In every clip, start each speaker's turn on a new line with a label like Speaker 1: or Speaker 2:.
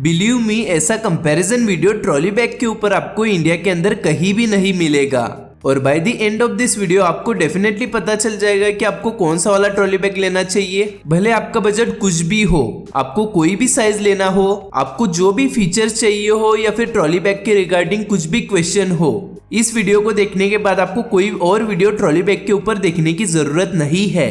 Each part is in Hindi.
Speaker 1: बिलीव मी, ऐसा कंपैरिजन वीडियो ट्रॉली बैग के ऊपर आपको इंडिया के अंदर कहीं भी नहीं मिलेगा। और by the end of this video आपको डेफिनेटली पता चल जाएगा कि आपको कौन सा वाला ट्रॉली बैग लेना चाहिए। भले आपका बजट कुछ भी हो, आपको कोई भी साइज लेना हो, आपको जो भी फीचर्स चाहिए हो या फिर ट्रॉली बैग के रिगार्डिंग कुछ भी क्वेश्चन हो, इस वीडियो को देखने के बाद आपको कोई और वीडियो ट्रॉली बैग के ऊपर देखने की जरूरत नहीं है।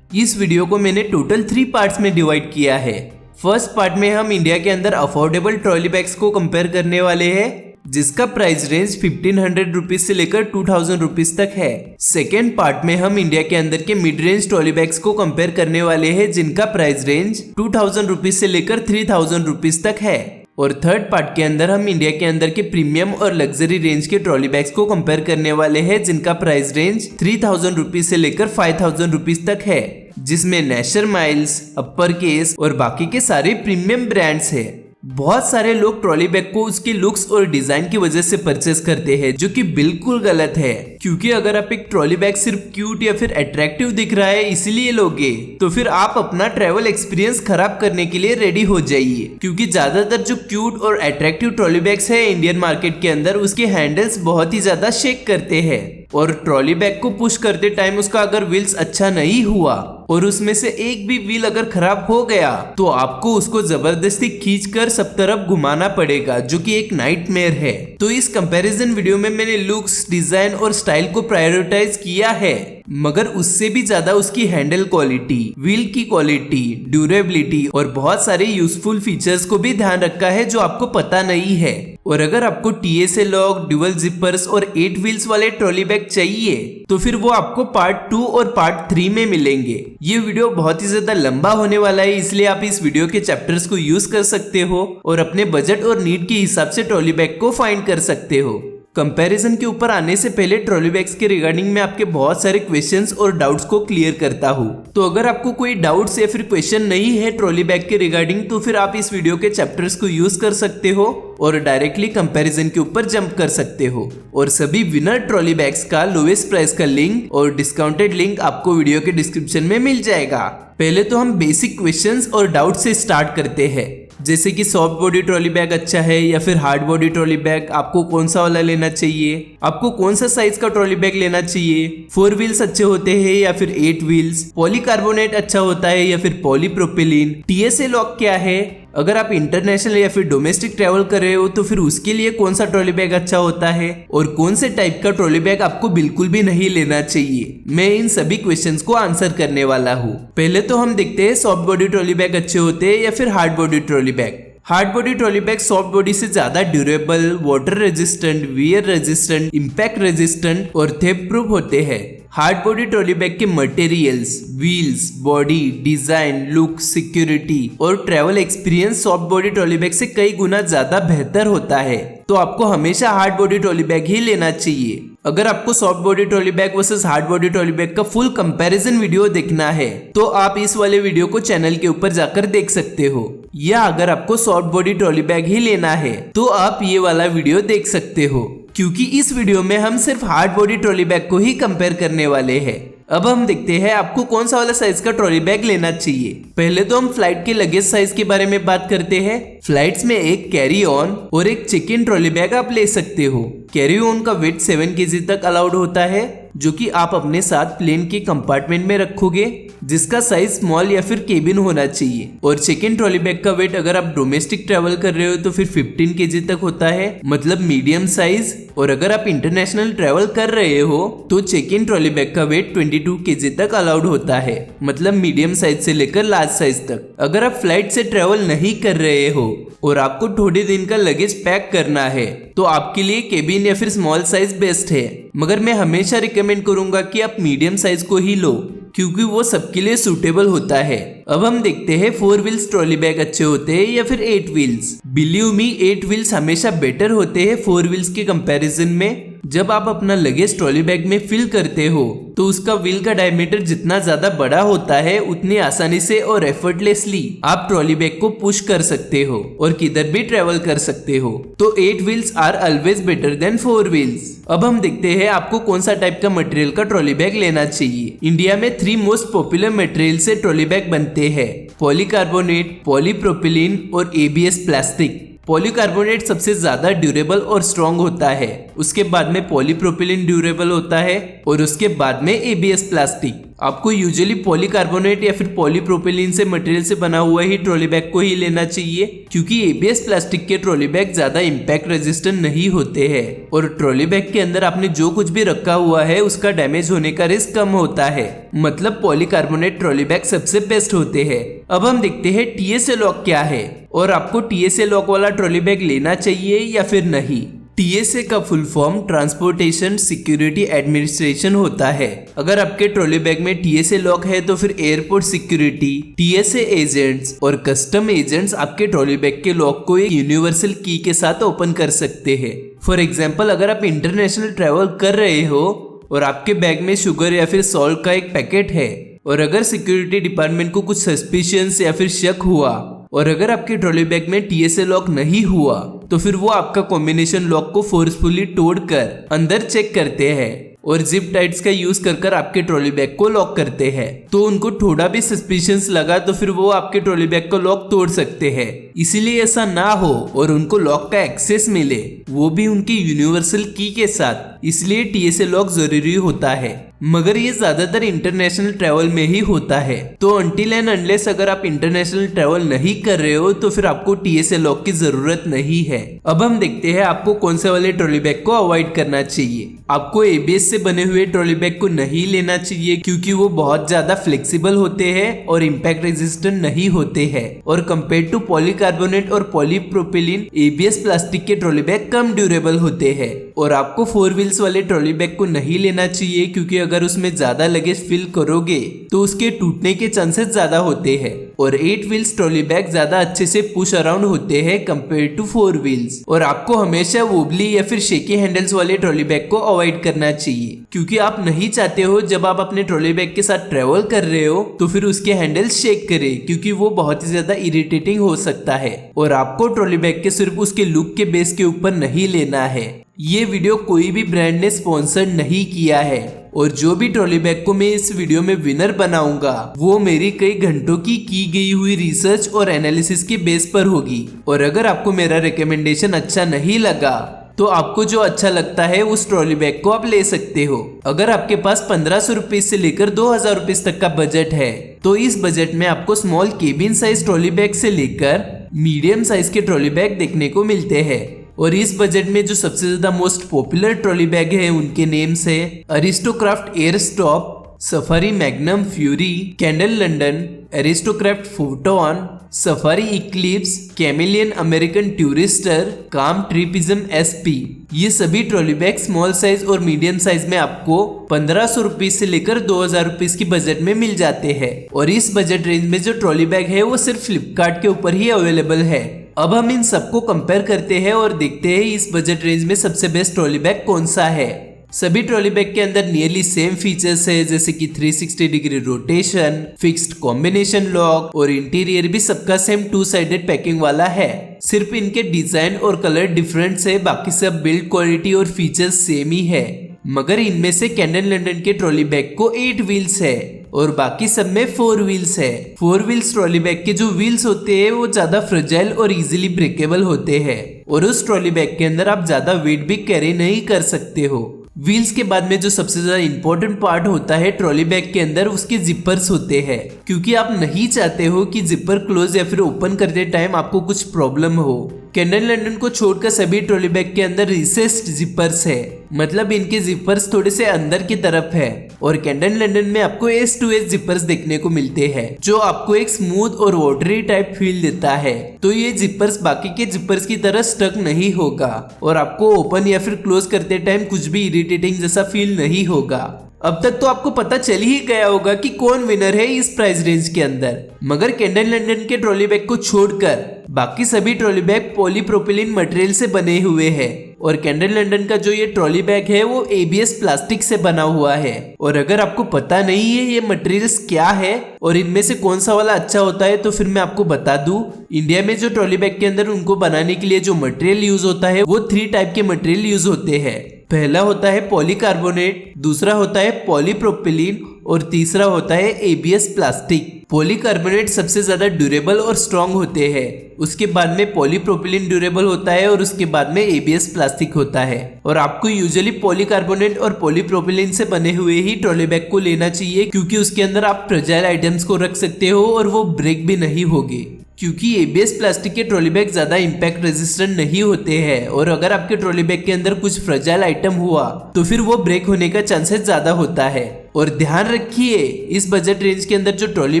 Speaker 1: इस वीडियो को मैंने टोटल 3 पार्ट्स में डिवाइड किया है। फर्स्ट पार्ट में हम इंडिया के अंदर अफोर्डेबल ट्रॉली बैग्स को कंपेयर करने वाले हैं, जिसका प्राइस रेंज 1500 रुपीज से लेकर 2000 रुपीज तक है। सेकेंड पार्ट में हम इंडिया के अंदर के मिड रेंज ट्रॉली बैग्स को कंपेयर करने वाले हैं, जिनका प्राइस रेंज 2000 रुपीज से लेकर 3000 रुपीज तक है। और थर्ड पार्ट के अंदर हम इंडिया के अंदर के प्रीमियम और लग्जरी रेंज के ट्रॉली बैग्स को कंपेयर करने वाले हैं, जिनका प्राइस रेंज 3000 रुपीज से लेकर 5000 रुपीज तक है, जिसमें नेशर माइल्स, अपर केस और बाकी के सारे प्रीमियम ब्रांड्स है। बहुत सारे लोग ट्रॉली बैग को उसके लुक्स और डिजाइन की वजह से परचेस करते हैं, जो कि बिल्कुल गलत है। क्योंकि अगर आप एक ट्रॉली बैग सिर्फ क्यूट या फिर अट्रैक्टिव दिख रहा है इसीलिए लोगे, तो फिर आप अपना ट्रैवल एक्सपीरियंस खराब करने के लिए रेडी हो जाइए। क्योंकि ज्यादातर जो क्यूट और अट्रैक्टिव ट्रॉली बैग्स है इंडियन मार्केट के अंदर, उसके हैंडल्स बहुत ही ज्यादा शेक करते हैं। और ट्रॉली बैग को पुश करते टाइम उसका अगर व्हील्स अच्छा नहीं हुआ और उसमें से एक भी व्हील अगर खराब हो गया, तो आपको उसको जबरदस्ती खींचकर सब तरफ घुमाना पड़ेगा, जो कि एक नाइटमेयर है। तो इस कंपैरिजन वीडियो में मैंने लुक्स, डिजाइन और स्टाइल को प्रायोरिटाइज किया है, मगर उससे भी ज्यादा उसकी हैंडल क्वालिटी, व्हील की क्वालिटी, ड्यूरेबिलिटी और बहुत सारे यूजफुल फीचर्स को भी ध्यान रखा है जो आपको पता नहीं है। और अगर आपको TSA लॉक, ड्यूअल जिपर्स और 8 व्हील्स वाले ट्रॉली बैग चाहिए, तो फिर वो आपको पार्ट 2 और पार्ट 3 में मिलेंगे। ये वीडियो बहुत ही ज्यादा लंबा होने वाला है, इसलिए आप इस वीडियो के चैप्टर्स को यूज कर सकते हो और अपने बजट और नीड के हिसाब से ट्रॉली बैग को फाइंड कर सकते हो। कंपैरिजन के ऊपर आने से पहले ट्रॉली बैग्स के रिगार्डिंग में आपके बहुत सारे क्वेश्चंस और डाउट्स को क्लियर करता हूँ। तो अगर आपको कोई डाउट्स या फिर क्वेश्चन नहीं है ट्रॉली बैग के रिगार्डिंग, तो फिर आप इस वीडियो के चैप्टर्स को यूज कर सकते हो और डायरेक्टली कंपैरिजन के ऊपर जंप कर सकते हो। और सभी विनर ट्रॉली बैग्स का लोवेस्ट प्राइस का लिंक और डिस्काउंटेड लिंक आपको वीडियो के डिस्क्रिप्शन में मिल जाएगा। पहले तो हम बेसिक क्वेश्चंस और डाउट से स्टार्ट करते हैं, जैसे कि सॉफ्ट बॉडी ट्रॉली बैग अच्छा है या फिर हार्ड बॉडी ट्रॉली बैग, आपको कौन सा वाला लेना चाहिए, आपको कौन सा साइज का ट्रॉली बैग लेना चाहिए, 4 व्हील्स अच्छे होते हैं या फिर 8 व्हील्स, पॉलीकार्बोनेट अच्छा होता है या फिर पॉलीप्रोपिलीन, TSA लॉक क्या है, अगर आप इंटरनेशनल या फिर डोमेस्टिक ट्रैवल कर रहे हो तो फिर उसके लिए कौन सा ट्रॉली बैग अच्छा होता है, और कौन से टाइप का ट्रॉली बैग आपको बिल्कुल भी नहीं लेना चाहिए। मैं इन सभी क्वेश्चंस को आंसर करने वाला हूँ। पहले तो हम देखते हैं सॉफ्ट बॉडी ट्रॉली बैग अच्छे होते हैं या फिर hard body trolley bag. Hard body trolley bag soft body से ज्यादा durable, water resistant, wear resistant, impact resistant और थेफ्ट प्रूफ होते हैं। हार्ड बॉडी ट्रॉली बैग के materials, wheels, body, design, look, security और travel experience soft body trolley bag से कई गुना ज्यादा बेहतर होता है, तो आपको हमेशा हार्ड बॉडी ट्रॉली बैग ही लेना चाहिए। अगर आपको soft body trolley bag versus hard body trolley bag का फुल कंपैरिजन वीडियो देखना है, तो आप इस वाले वीडियो को चैनल के ऊपर जाकर देख सकते हो, या अगर आपको सॉफ्ट बॉडी ट्रॉली बैग ही लेना है तो आप ये वाला वीडियो देख सकते हो, क्योंकि इस वीडियो में हम सिर्फ हार्ड बॉडी ट्रॉली बैग को ही कंपेयर करने वाले हैं। अब हम देखते हैं आपको कौन सा वाला साइज का ट्रॉली बैग लेना चाहिए। पहले तो हम फ्लाइट के लगेज साइज के बारे में बात करते हैं। फ्लाइट्स में एक कैरी ऑन और एक चेक इन ट्रॉली बैग आप ले सकते हो। कैरी ऑन का वेट 7 kg तक अलाउड होता है, जो कि आप अपने साथ प्लेन के कंपार्टमेंट में रखोगे, जिसका साइज स्मॉल या फिर केबिन होना चाहिए। और चेक इन ट्रॉली बैग का वेट अगर आप डोमेस्टिक ट्रैवल कर रहे हो तो फिर 15 kg तक होता है, मतलब मीडियम साइज। और अगर आप इंटरनेशनल ट्रैवल कर रहे हो तो चेक इन ट्रॉली बैग का वेट 22 kg तक अलाउड होता है, मतलब मीडियम साइज से लेकर लार्ज साइज तक। अगर आप फ्लाइट से ट्रैवल नहीं कर रहे हो और आपको थोड़े दिन का लगेज पैक करना है, तो आपके लिए केबिन या फिर स्मॉल साइज बेस्ट है, मगर मैं हमेशा रिकमेंड करूंगा कि आप मीडियम साइज को ही लो, क्योंकि वो सबके लिए सूटेबल होता है। अब हम देखते हैं 4 व्हील्स ट्रॉली बैग अच्छे होते हैं या फिर 8 व्हील्स। बिलीव मी, 8 व्हील्स हमेशा बेटर होते हैं 4 व्हील्स के कंपैरिजन में। जब आप अपना लगेज ट्रॉली बैग में फिल करते हो तो उसका व्हील का डायमीटर जितना ज्यादा बड़ा होता है उतनी आसानी से और एफर्टलेसली आप ट्रॉली बैग को पुश कर सकते हो और किधर भी ट्रेवल कर सकते हो। तो 8 wheels are always better than 4 wheels. अब हम देखते हैं आपको कौन सा टाइप का मटेरियल का ट्रॉली बैग लेना चाहिए। इंडिया में 3 मोस्ट पॉपुलर मटेरियल से ट्रॉली बैग बनते हैं, पॉलीकार्बोनेट, पॉलीप्रोपिलीन और ABS प्लास्टिक। पॉलीकार्बोनेट सबसे ज्यादा ड्यूरेबल और स्ट्रॉन्ग होता है, उसके बाद में पॉलीप्रोपिलीन ड्यूरेबल होता है और उसके बाद में ABS प्लास्टिक। आपको यूजुअली पॉलीकार्बोनेट या फिर पॉलीप्रोपिलीन से मटेरियल से बना हुआ ही ट्रॉली बैग को ही लेना चाहिए, क्योंकि ABS प्लास्टिक के ट्रॉली बैग ज्यादा इम्पैक्ट रेजिस्टेंट नहीं होते हैं और ट्रॉली बैग के अंदर आपने जो कुछ भी रखा हुआ है उसका डैमेज होने का रिस्क कम होता है। मतलब पॉलीकार्बोनेट ट्रॉली बैग सबसे बेस्ट होते हैं। अब हम देखते हैं TSA लॉक क्या है और आपको TSA लॉक वाला ट्रॉली बैग लेना चाहिए या फिर नहीं। TSA का full form transportation security administration होता है। अगर आपके ट्रॉली बैग में TSA लॉक है तो फिर एयरपोर्ट सिक्योरिटी, TSA एजेंट्स और कस्टम एजेंट्स आपके ट्रॉली बैग के लॉक को एक यूनिवर्सल की के साथ ओपन कर सकते हैं। फॉर एग्जाम्पल, अगर आप इंटरनेशनल ट्रेवल कर रहे हो और आपके बैग में शुगर या फिर सॉल्ट का एक पैकेट है और अगर सिक्योरिटी डिपार्टमेंट को कुछ सस्पिशियंस या फिर शक हुआ और अगर आपके ट्रॉली बैग में TSA लॉक नहीं हुआ तो फिर वो आपका कॉम्बिनेशन लॉक को फोर्सफुली तोड़कर अंदर चेक करते हैं और जिप टाइट्स का यूज कर आपके ट्रॉली बैग को लॉक करते हैं। तो उनको थोड़ा भी सस्पिशियंस लगा तो फिर वो आपके ट्रॉली बैग को लॉक तोड़ सकते हैं। इसीलिए ऐसा ना हो और उनको लॉक का एक्सेस मिले, वो भी उनकी यूनिवर्सल की के साथ, इसलिए TSA लॉक जरूरी होता है। मगर ये ज्यादातर इंटरनेशनल ट्रेवल में ही होता है। तो अनटिल एंड अनलेस अगर आप इंटरनेशनल ट्रेवल नहीं कर रहे हो तो फिर आपको TSA लॉक की जरूरत नहीं है। अब हम देखते हैं आपको कौन से वाले ट्रॉली बैग को अवॉइड करना चाहिए। आपको ABS से बने हुए ट्रॉली बैग को नहीं लेना चाहिए, क्योंकि वो बहुत ज्यादा फ्लेक्सिबल होते हैं और इम्पैक्ट रेजिस्टेंट नहीं होते हैं और कंपेयर टू पॉलीकार्बोनेट और पॉलीप्रोपिलीन ABS प्लास्टिक के ट्रॉली बैग कम ड्यूरेबल होते हैं। और आपको 4 व्हील्स वाले ट्रॉली बैग को नहीं लेना चाहिए, क्योंकि अगर उसमें ज्यादा लगेज फिल करोगे तो उसके टूटने के चांसेस ज्यादा होते हैं। और 8 व्हील्स ट्रॉली बैग ज्यादा अच्छे से पुश अराउंड होते हैं कंपेयर टू 4 व्हील्स। और आपको हमेशा वोबली या फिर शेकी हैंडल्स वाले ट्रॉली बैग को अवॉइड करना चाहिए, क्योंकि आप नहीं चाहते हो जब आप अपने ट्रॉली बैग के साथ ट्रेवल कर रहे हो तो फिर उसके हैंडल्स शेक करे, क्योंकि वो बहुत ही ज्यादा इरिटेटिंग हो सकता है। और आपको ट्रॉली बैग के सिर्फ उसके लुक के बेस के ऊपर नहीं लेना है। ये वीडियो कोई भी ब्रांड ने स्पॉन्सर नहीं किया है और जो भी ट्रॉली बैग को मैं इस वीडियो में विनर बनाऊंगा वो मेरी कई घंटों की गई हुई रिसर्च और एनालिसिस के बेस पर होगी। और अगर आपको मेरा रिकमेंडेशन अच्छा नहीं लगा तो आपको जो अच्छा लगता है उस ट्रॉली बैग को आप ले सकते हो। अगर आपके पास 1500 रुपीज से लेकर 2000 रुपीज तक का बजट है तो इस बजट में आपको small cabin size trolley bag से लेकर मीडियम साइज के ट्रॉली बैग देखने को मिलते हैं। और इस बजट में जो सबसे ज्यादा मोस्ट पॉपुलर ट्रॉली बैग है उनके नेम्स है Aristocrat Airstop, Safari Magnum Fury, Kendall London, Aristocrat Photon, Safari Eclipse, Kamiliant American Tourister, काम ट्रिपिज्म SP। ये सभी ट्रॉली बैग स्मॉल साइज और मीडियम साइज में आपको 1500 रुपीज से लेकर 2000 रुपीज की बजट में मिल जाते हैं। और इस बजट रेंज में जो ट्रॉली बैग है वो सिर्फ फ्लिपकार्ट के ऊपर ही अवेलेबल है। अब हम इन सबको कंपेयर करते हैं और देखते हैं इस बजट रेंज में सबसे बेस्ट ट्रॉली बैग कौन सा है। सभी ट्रॉली बैग के अंदर नियरली सेम फीचर्स है, जैसे कि 360 degree rotation, fixed combination lock और इंटीरियर भी सबका सेम 2 साइडेड पैकिंग वाला है। सिर्फ इनके डिजाइन और कलर डिफरेंट है, बाकी सब बिल्ड क्वालिटी और फीचर्स सेम ही है। मगर इनमें से कैंडल लंडन के ट्रॉली बैग को 8 व्हील्स है और बाकी सब में 4 व्हील्स है। 4 व्हील्स ट्रॉली बैग के जो व्हील्स होते हैं वो ज्यादा फ्रेजाइल और इजीली ब्रेकेबल होते हैं और उस ट्रॉली बैग के अंदर आप ज्यादा वेट भी कैरी नहीं कर सकते हो। व्हील्स के बाद में जो सबसे ज्यादा इंपॉर्टेंट पार्ट होता है ट्रॉली बैग के अंदर, उसके जिपर्स होते हैं, क्योंकि आप नहीं चाहते हो कि जिपर क्लोज या फिर ओपन करते टाइम आपको कुछ प्रॉब्लम हो। कैंडल लंडन को छोड़कर सभी ट्रॉली बैग के अंदर रिसेस्ड जिपर्स है, मतलब इनके जिपर्स थोड़े से अंदर की तरफ है। और कैंडल लंडन में आपको एज टू एज जिपर्स देखने को मिलते हैं, जो आपको एक स्मूथ और वाटरी टाइप फील देता है। तो ये जिपर्स बाकी के जिपर्स की तरह स्टक नहीं होगा और आपको ओपन या फिर क्लोज करते टाइम कुछ भी इरिटेटिंग जैसा फील नहीं होगा। अब तक तो आपको पता चल ही गया होगा कि कौन विनर है इस प्राइस रेंज के अंदर, मगर कैंडल लंदन के ट्रॉली बैग को छोड़कर बाकी सभी ट्रॉली बैग पॉलीप्रोपिलीन मटेरियल से बने हुए हैं और कैंडल लंदन का जो ये ट्रॉली बैग है वो ABS प्लास्टिक से बना हुआ है। और अगर आपको पता नहीं है ये मटेरियल्स क्या है और इनमें से कौन सा वाला अच्छा होता है तो फिर मैं आपको बता दूं, इंडिया में जो ट्रॉली बैग के अंदर उनको बनाने के लिए जो मटेरियल यूज होता है वो 3 टाइप के मटेरियल यूज होते हैं। पहला होता है पॉलीकार्बोनेट, दूसरा होता है पॉलीप्रोपिलीन और तीसरा होता है ABS प्लास्टिक। पॉलीकार्बोनेट सबसे ज्यादा ड्यूरेबल और स्ट्रॉन्ग होते हैं, उसके बाद में पॉलीप्रोपिलीन ड्यूरेबल होता है और उसके बाद में ABS प्लास्टिक होता है। और आपको यूजुअली पॉलीकार्बोनेट और पॉलीप्रोपिलीन से बने हुए ही ट्रॉली बैग को लेना चाहिए, क्योंकि उसके अंदर आप फ्रेजाइल आइटम्स को रख सकते हो और वो ब्रेक भी नहीं होगी। क्योंकि ABS प्लास्टिक के ट्रॉली बैग ज्यादा इम्पैक्ट रेजिस्टेंट नहीं होते हैं और अगर आपके ट्रॉली बैग के अंदर कुछ फ्रेजाइल आइटम हुआ तो फिर वो ब्रेक होने का चांसेस ज्यादा होता है। और ध्यान रखिए, इस बजट रेंज के अंदर जो ट्रॉली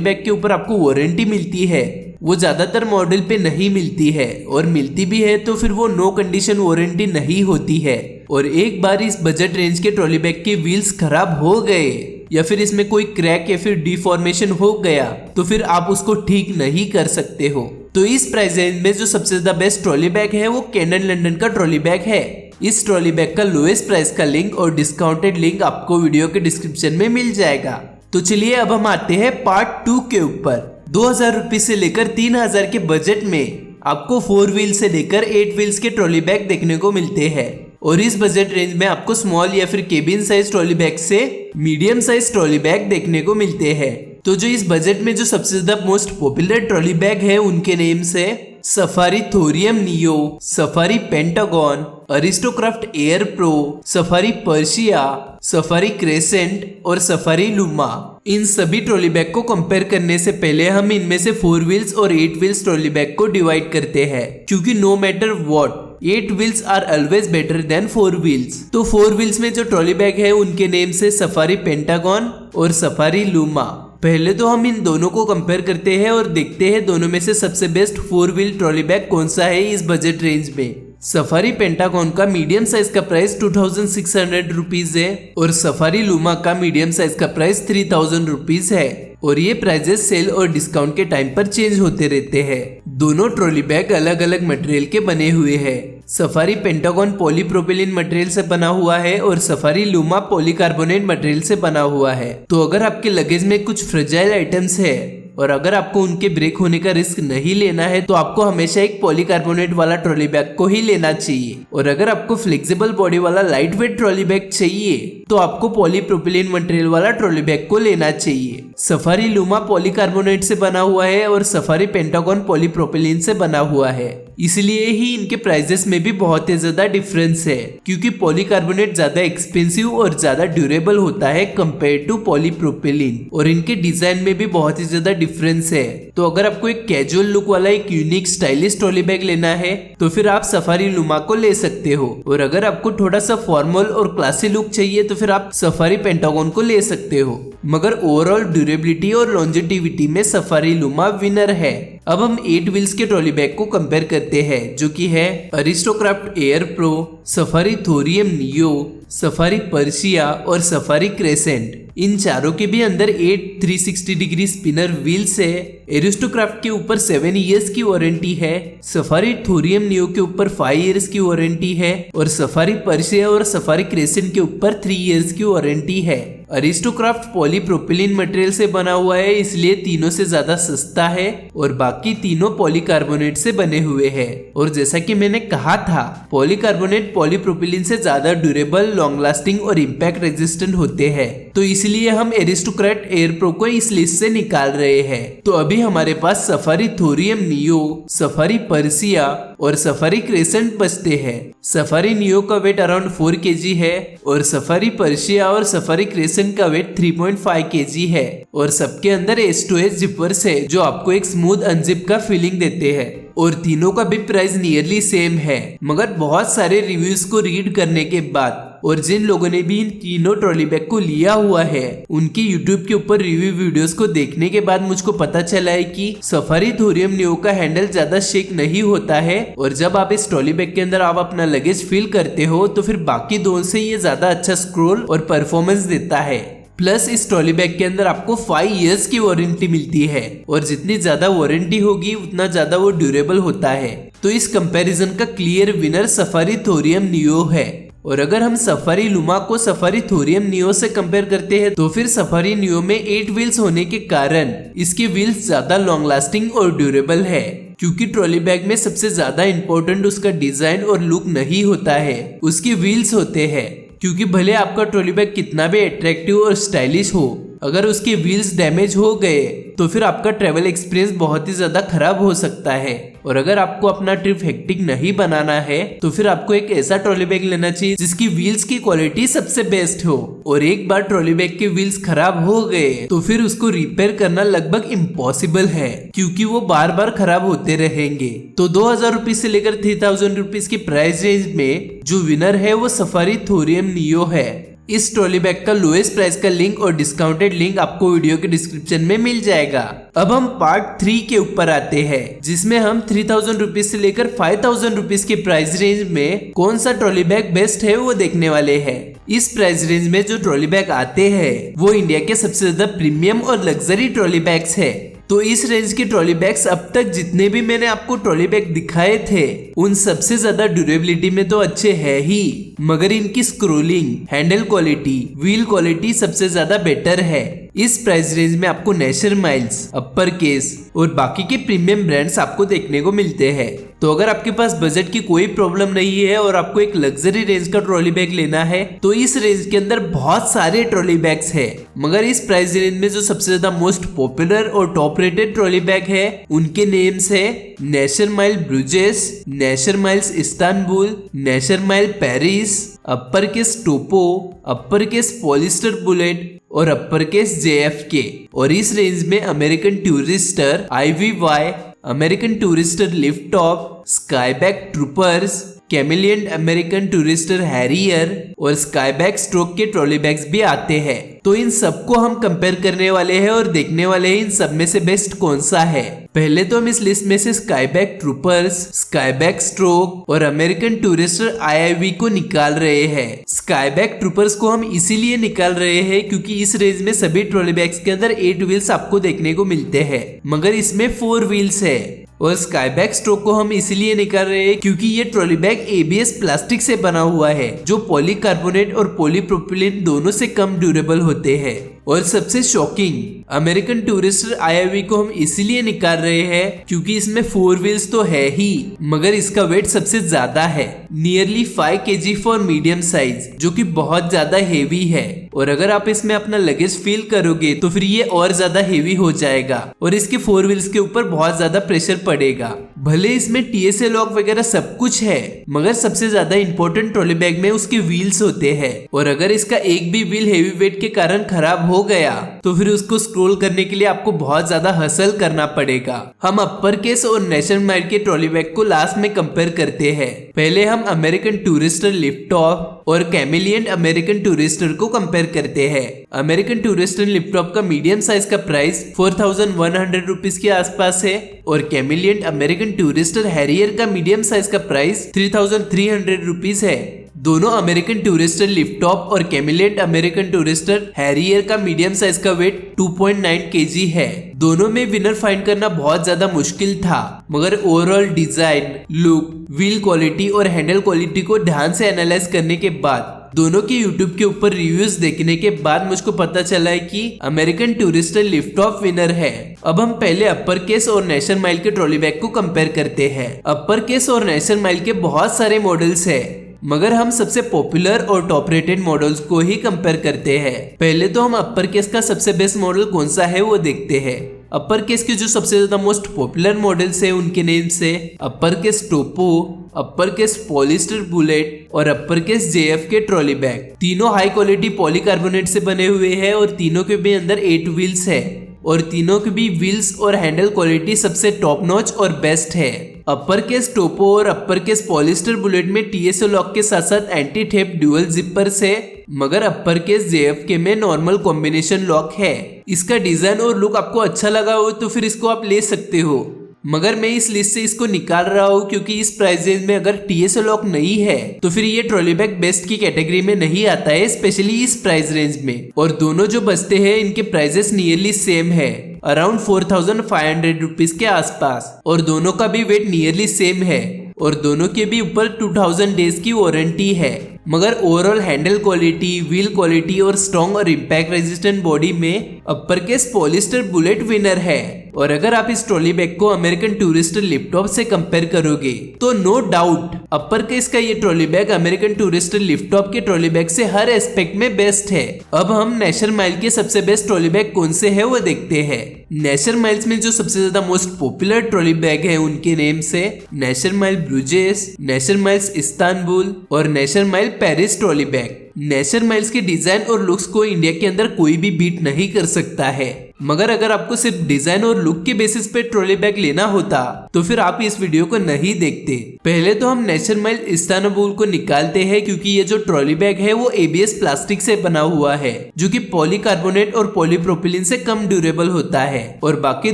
Speaker 1: बैग के ऊपर आपको वारंटी मिलती है वो ज्यादातर मॉडल पे नहीं मिलती है, और मिलती भी है तो फिर वो नो कंडीशन वारंटी नहीं होती है। और एक बार इस बजट रेंज के ट्रॉली बैग के व्हील्स खराब हो गए या फिर इसमें कोई क्रैक या फिर डिफॉर्मेशन हो गया तो फिर आप उसको ठीक नहीं कर सकते हो। तो इस प्राइस रेंज में जो सबसे ज्यादा बेस्ट ट्रॉली बैग है वो कैंडल लंदन का ट्रॉली बैग है। इस ट्रॉली बैग का लोएस्ट प्राइस का लिंक और डिस्काउंटेड लिंक आपको वीडियो के डिस्क्रिप्शन में मिल जाएगा। तो चलिए अब हम आते हैं पार्ट 2 के ऊपर। 2000 रुपये से लेकर 3000 के बजट में आपको 4 व्हील से लेकर 8 व्हील्स के ट्रॉली बैग देखने को मिलते हैं। और इस बजट रेंज में आपको स्मॉल या फिर केबिन साइज ट्रॉली बैग से मीडियम साइज ट्रॉली बैग देखने को मिलते हैं। तो जो इस बजट में जो सबसे ज्यादा मोस्ट पॉपुलर ट्रॉली बैग है उनके नेम्स है Safari Thorium Neo, Safari Pentagon, Aristocrat Air Pro, Safari Persia, Safari Crescent और सफारी लुमा। इन सभी ट्रॉली बैग को कंपेयर करने से पहले हम इनमें से 4 व्हील्स और 8 व्हील्स ट्रॉली बैग को डिवाइड करते हैं, क्योंकि no matter what 8 wheels are always better than 4 wheels. तो 4 व्हील्स में जो ट्रॉली बैग है उनके नेम से सफारी पेंटागॉन और सफारी लुमा। पहले तो हम इन दोनों को कंपेयर करते हैं और देखते हैं दोनों में से सबसे बेस्ट 4 व्हील ट्रॉली बैग कौन सा है इस बजट रेंज में। सफारी पेंटागॉन का मीडियम साइज का प्राइस 2600 रुपीज है और सफारी लुमा का मीडियम साइज का प्राइस 3000 रुपीज है। और ये प्राइजेस सेल और डिस्काउंट के टाइम पर चेंज होते रहते हैं। दोनों ट्रॉली बैग अलग अलग मटेरियल के बने हुए हैं। सफारी पेंटागॉन पॉलीप्रोपिलीन मटेरियल से बना हुआ है और सफारी लुमा पॉलीकार्बोनेट मटेरियल से बना हुआ है। तो अगर आपके लगेज में कुछ फ्रेजाइल आइटम्स है और अगर आपको उनके ब्रेक होने का रिस्क नहीं लेना है तो आपको हमेशा एक पॉलीकार्बोनेट वाला ट्रॉली बैग को ही लेना चाहिए। और अगर आपको फ्लेक्सिबल बॉडी वाला लाइट वेट ट्रॉली बैग चाहिए तो आपको पॉलीप्रोपिलीन मटेरियल वाला ट्रॉली बैग को लेना चाहिए। सफारी लुमा पॉलीकार्बोनेट से बना हुआ है और सफारी पेंटागॉन पॉलीप्रोपिलीन से बना हुआ है, इसलिए ही इनके प्राइजेस में भी बहुत ही ज्यादा डिफरेंस है, क्योंकि पॉलीकार्बोनेट ज्यादा एक्सपेंसिव और ज्यादा ड्यूरेबल होता है कंपेयर टू पॉलीप्रोपिलीन। और इनके डिजाइन में भी बहुत ही ज्यादा डिफरेंस है। तो अगर आपको एक कैजुअल लुक वाला एक यूनिक स्टाइलिश ट्रॉली बैग लेना है तो फिर आप सफारी लुमा को ले सकते हो, और अगर आपको थोड़ा सा फॉर्मल और क्लासी लुक चाहिए तो फिर आप सफारी पेंटागॉन को ले सकते हो। मगर ओवरऑल ड्यूरेबिलिटी और लॉन्जेटिविटी में सफारी लुमा विनर है। अब हम 8 व्हील्स के ट्रॉली बैग को कंपेयर करते हैं, जो कि है Aristocrat Air Pro, Safari Thorium Neo, Safari Persia और सफारी क्रेसेंट। इन चारों के भी अंदर 8 360 डिग्री स्पिनर व्हील्स है। एरिस्टोक्राफ्ट के ऊपर 7 इयर्स की वारंटी है, सफारी थोरियम नियो के ऊपर 5 इयर्स की वारंटी है और सफारी पर्शिया और सफारी क्रेसेंट के ऊपर 3 इयर्स की वारंटी है। अरिस्टोक्राफ्ट पॉलीप्रोपिलीन मटेरियल से बना हुआ है, इसलिए तीनों से ज्यादा सस्ता है और बाकी तीनों पॉलीकार्बोनेट से बने हुए हैं। और जैसा कि मैंने कहा था, पॉलीकार्बोनेट पॉलीप्रोपिलीन से ज्यादा ड्यूरेबल, लॉन्ग लास्टिंग और इम्पैक्ट रेजिस्टेंट होते हैं। तो इसलिए हम एरिस्टोक्राफ्ट एयर प्रो को इस लिस्ट से निकाल रहे हैं। तो अभी हमारे पास Safari Thorium Neo, Safari Persia और सफारी क्रेसेंट बचते हैं। सफारी नियो का वेट अराउंड 4 kg है और सफारी पर्शिया और सफारी क्रेसेंट का वेट 3.5 kg है। और सबके अंदर एस्टोएज जिपर्स है जो आपको एक स्मूथ अनजिप का फीलिंग देते हैं। और तीनों का भी प्राइस नियरली सेम है, मगर बहुत सारे रिव्यूज को रीड करने के बाद और जिन लोगों ने भी इन तीनों ट्रॉली बैग को लिया हुआ है उनके यूट्यूब के ऊपर रिव्यू वीडियोस को देखने के बाद मुझको पता चला है कि सफारी थोरियम नियो का हैंडल ज्यादा शेक नहीं होता है और जब आप इस ट्रॉली बैग के अंदर आप अपना लगेज फील करते हो तो फिर बाकी दोनों से ये ज्यादा अच्छा स्क्रोल और परफॉर्मेंस देता है। प्लस इस ट्रॉली बैग के अंदर आपको 5 इयर्स की वारंटी मिलती है और जितनी ज्यादा वारंटी होगी उतना ज्यादा वो ड्यूरेबल होता है। तो इस कंपैरिजन का clear winner safari Thorium neo है। और अगर हम सफारी लुमा को सफारी थोरियम नियो से कंपेयर करते हैं तो फिर सफारी नियो में 8 व्हील्स होने के कारण इसके व्हील्स ज्यादा लॉन्ग लास्टिंग और ड्यूरेबल है, क्योंकि ट्रॉली बैग में सबसे ज्यादा इंपॉर्टेंट उसका डिजाइन और लुक नहीं होता है, उसके व्हील्स होते हैं। क्योंकि भले आपका ट्रॉली बैग कितना भी अट्रैक्टिव और स्टाइलिश हो, अगर उसके व्हील्स डैमेज हो गए तो फिर आपका ट्रैवल एक्सपीरियंस बहुत ही ज्यादा खराब हो सकता है। और अगर आपको अपना ट्रिप हेक्टिक नहीं बनाना है तो फिर आपको एक ऐसा ट्रॉली बैग लेना चाहिए जिसकी व्हील्स की क्वालिटी सबसे बेस्ट हो। और एक बार ट्रॉली बैग के व्हील्स खराब हो गए तो फिर उसको रिपेयर करना लगभग इम्पॉसिबल है, क्योंकि वो बार बार खराब होते रहेंगे। तो 2000 रुपीज से लेकर 3000 रुपीज की प्राइस रेंज में जो विनर है वो सफारी थोरियम नियो है। इस ट्रॉली बैग का लोएस्ट प्राइस का लिंक और डिस्काउंटेड लिंक आपको वीडियो के डिस्क्रिप्शन में मिल जाएगा। अब हम पार्ट 3 के ऊपर आते हैं, जिसमें हम 3000 रुपीज से लेकर 5000 रुपीज के प्राइस रेंज में कौन सा ट्रॉली बैग बेस्ट है वो देखने वाले हैं। इस प्राइस रेंज में जो ट्रॉली बैग आते हैं वो इंडिया के सबसे ज्यादा प्रीमियम और लग्जरी ट्रॉली बैग्स है। तो इस रेंज के ट्रॉली बैग्स अब तक जितने भी मैंने आपको ट्रॉली बैग दिखाए थे उन सबसे ज्यादा ड्यूरेबिलिटी में तो अच्छे है ही, मगर इनकी scrolling, handle quality, wheel quality सबसे ज्यादा बेटर है। इस प्राइस रेंज में आपको नेशर माइल्स, अपर केस और बाकी के प्रीमियम ब्रांड्स आपको देखने को मिलते हैं। तो अगर आपके पास बजट की कोई प्रॉब्लम नहीं है और आपको एक लग्जरी रेंज का ट्रॉली बैग लेना है तो इस रेंज के अंदर बहुत सारे ट्रॉली बैग्स है, मगर इस प्राइस रेंज में जो सबसे ज्यादा मोस्ट पॉपुलर और टॉप रेटेड ट्रॉली बैग है उनके नेम्स है Nasher Mile Bruges, Nasher Miles Istanbul, Nasher Mile Paris, Uppercase Topo, Uppercase Polyester Bullet और अपर केस JFK। और इस रेंज में American Tourister IVY, American Tourister lift Top, Skybag Troopers, Kamiliant American Tourister Harrier और स्काईबैक स्ट्रोक के ट्रॉली बैग्स भी आते हैं। तो इन सबको हम कंपेयर करने वाले हैं और देखने वाले हैं इन सब में से बेस्ट कौन सा है। पहले तो हम इस लिस्ट में से स्काईबैक ट्रूपर्स, स्काईबैक स्ट्रोक और अमेरिकन टूरिस्टर IIV को निकाल रहे हैं। स्काईबैक ट्रूपर्स को हम इसीलिए निकाल रहे हैं क्योंकि इस रेंज में सभी ट्रॉली बैग्स के अंदर 8 व्हील्स आपको देखने को मिलते हैं, मगर इसमें 4 व्हील्स है। और स्काईबैक स्ट्रोक को हम इसलिए निकाल रहे हैं क्योंकि ये ट्रॉली बैग ABS प्लास्टिक से बना हुआ है, जो पॉलीकार्बोनेट और पॉलीप्रोपिलीन दोनों से कम ड्यूरेबल होते हैं। और सबसे शॉकिंग, अमेरिकन टूरिस्टर IIV को हम इसलिए निकाल रहे हैं क्योंकि इसमें 4 व्हील्स तो है ही, मगर इसका वेट सबसे ज्यादा है, nearly 5 kg for medium size, जो कि बहुत ज्यादा हेवी है। और अगर आप इसमें अपना लगेज फील करोगे तो फिर ये और ज्यादा हेवी हो जाएगा और इसके 4 व्हील्स के ऊपर बहुत ज्यादा प्रेशर पड़ेगा। भले इसमें TSA लॉक वगैरह सब कुछ है, मगर सबसे ज्यादा इंपॉर्टेंट ट्रॉली बैग में उसके व्हील्स होते हैं। और अगर इसका एक भी व्हील हेवी वेट के कारण खराब हो गया तो फिर उसको स्क्रॉल करने के लिए आपको बहुत ज्यादा हसल करना पड़ेगा। हम अपर केस और नेशनल माइल के ट्रॉली बैग को लास्ट में कंपेयर करते हैं। पहले हम अमेरिकन टूरिस्टर लिफ्ट टॉप और कैमिलियन अमेरिकन टूरिस्टर को कंपेयर करते हैं। अमेरिकन टूरिस्टर लिफ्ट टॉप का मीडियम साइज का प्राइस 4100 रुपीज के आसपास है और कैमिलियन अमेरिकन टूरिस्टर हैरियर का मीडियम साइज का प्राइस 3300 रुपीज है। दोनों अमेरिकन टूरिस्टर लिफ्ट टॉप और कैमिलियन अमेरिकन टूरिस्टर हैरियर का मीडियम साइज का वेट 2.9 kg है। दोनों में विनर फाइंड करना बहुत ज्यादा मुश्किल था, मगर overall design, look, wheel quality और हैंडल क्वालिटी को ध्यान से एनालाइज करने के बाद, दोनों के YouTube के ऊपर रिव्यूज देखने के बाद मुझको पता चला है कि American Tourister lift top winner है। अब हम पहले अपर केस और नेशनल माइल के ट्रॉली बैग को कंपेयर करते हैं। अपर केस और नेशनल माइल के बहुत सारे मॉडल्स है, मगर हम सबसे पॉपुलर और टॉप रेटेड मॉडल्स को ही कंपेयर करते हैं। पहले तो हम अपर केस का सबसे बेस्ट मॉडल कौन सा है वो देखते हैं। अपर केस के जो सबसे ज्यादा मोस्ट पॉपुलर मॉडल्स है उनके नेम से Uppercase Topo, Uppercase Polyester Bullet और Uppercase JFK trolley bag. तीनों हाई क्वालिटी पॉलीकार्बोनेट से बने हुए हैं और तीनों के भी अंदर 8 व्हील्स है और तीनों की भी व्हील्स और हैंडल क्वालिटी सबसे टॉप नॉच और बेस्ट है। अपर केस टोपो और अपर केस पॉलिस्टर बुलेट में TSO लॉक के साथ साथ एंटी थेफ्ट ड्यूअल जिपर्स है, मगर अपर केस JFK में नॉर्मल कॉम्बिनेशन लॉक है। इसका डिजाइन और लुक आपको अच्छा लगा हो तो फिर इसको आप ले सकते हो, मगर मैं इस लिस्ट से इसको निकाल रहा हूँ क्योंकि इस प्राइस रेंज में अगर TSO लॉक नहीं है तो फिर ये ट्रॉली बैग बेस्ट की कैटेगरी में नहीं आता है, स्पेशली इस प्राइस रेंज में। और दोनों जो बचते हैं इनके प्राइजेस नियरली सेम है, अराउंड 4500 रुपीज के आसपास, और दोनों का भी वेट नियरली सेम है और दोनों के भी ऊपर 2000 डेज की वारंटी है। मगर overall handle quality, wheel quality और स्ट्रॉन्ग और इम्पैक्ट रेजिस्टेंट बॉडी में upper case Polyester bullet winner है। और अगर आप इस ट्रॉली बैग को अमेरिकन टूरिस्टर लिफ्टॉप से कंपेयर करोगे तो नो डाउट अपर केस का ये ट्रॉली बैग अमेरिकन टूरिस्टर लिफ्टॉप के ट्रॉली बैग से हर एस्पेक्ट में बेस्ट है। अब हम नेशर माइल के सबसे बेस्ट ट्रॉली बैग कौन से है वो देखते हैं। नेशर माइल्स में जो सबसे ज्यादा मोस्ट पॉपुलर ट्रॉली बैग है उनके नेम से Nasher Mile Bruges, Nasher Miles Istanbul और Nasher Mile Paris trolley bag. Nasher Miles के डिजाइन और लुक्स को इंडिया के अंदर कोई भी बीट नहीं कर सकता है, मगर अगर आपको सिर्फ डिजाइन और लुक के बेसिस पे ट्रॉली बैग लेना होता तो फिर आप इस वीडियो को नहीं देखते। पहले तो हम नेशर माइल इस्तांबुल को निकालते हैं क्योंकि ये जो ट्रॉली बैग है वो ABS प्लास्टिक से बना हुआ है जो कि पॉलीकार्बोनेट और पॉलीप्रोपिलीन से कम ड्यूरेबल होता है, और बाकी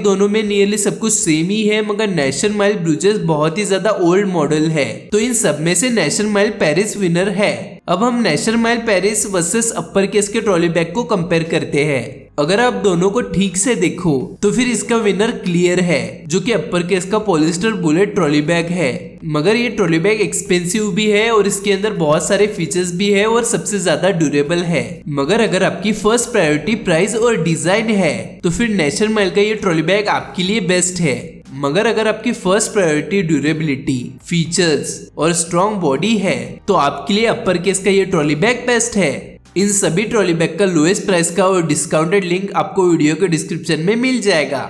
Speaker 1: दोनों में नियरली सब कुछ सेम ही है। मगर नेशर माइल ब्रूजेस बहुत ही ज्यादा ओल्ड मॉडल है, तो इन सब में से नेशर माइल पेरिस विनर है। अब हम Nasher Mile Paris versus Uppercase के ट्रॉली बैग को कंपेयर करते हैं। अगर आप दोनों को ठीक से देखो तो फिर इसका विनर क्लियर है जो कि अपर केस का पॉलिस्टर बुलेट ट्रॉली बैग है। मगर ये ट्रॉली बैग एक्सपेंसिव भी है और इसके अंदर बहुत सारे फीचर्स भी है और सबसे ज्यादा ड्यूरेबल है। मगर अगर आपकी फर्स्ट प्रायोरिटी प्राइस और डिजाइन है तो फिर नेशर माइल का ये ट्रॉली बैग आपके लिए बेस्ट है। मगर अगर आपकी फर्स्ट प्रायोरिटी ड्यूरेबिलिटी, फीचर्स और स्ट्रॉन्ग बॉडी है तो आपके लिए अपर केस का ये ट्रॉली बैग बेस्ट है। इन सभी ट्रॉली बैग का लोएस्ट प्राइस का और डिस्काउंटेड लिंक आपको वीडियो के डिस्क्रिप्शन में मिल जाएगा।